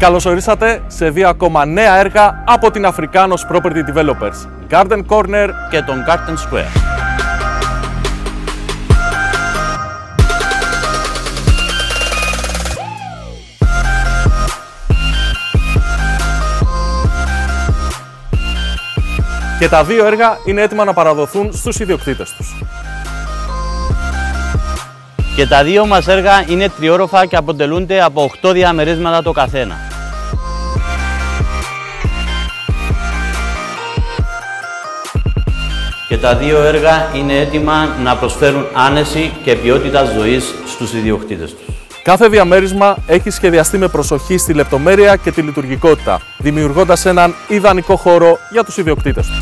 Καλώς ορίσατε σε δύο ακόμα νέα έργα από την Africanos Property Developers, Garden Corner και τον Garden Square. Και τα δύο έργα είναι έτοιμα να παραδοθούν στους ιδιοκτήτες τους. Και τα δύο μας έργα είναι τριόροφα και αποτελούνται από 8 διαμερίσματα το καθένα. Και τα δύο έργα είναι έτοιμα να προσφέρουν άνεση και ποιότητα ζωής στους ιδιοκτήτες τους. Κάθε διαμέρισμα έχει σχεδιαστεί με προσοχή στη λεπτομέρεια και τη λειτουργικότητα, δημιουργώντας έναν ιδανικό χώρο για τους ιδιοκτήτες του.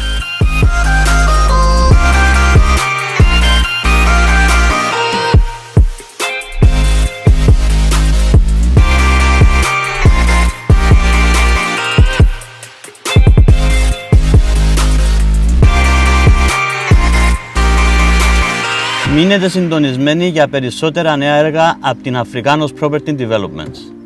Μείνετε συντονισμένοι για περισσότερα νέα έργα από την Africanos Property Developments.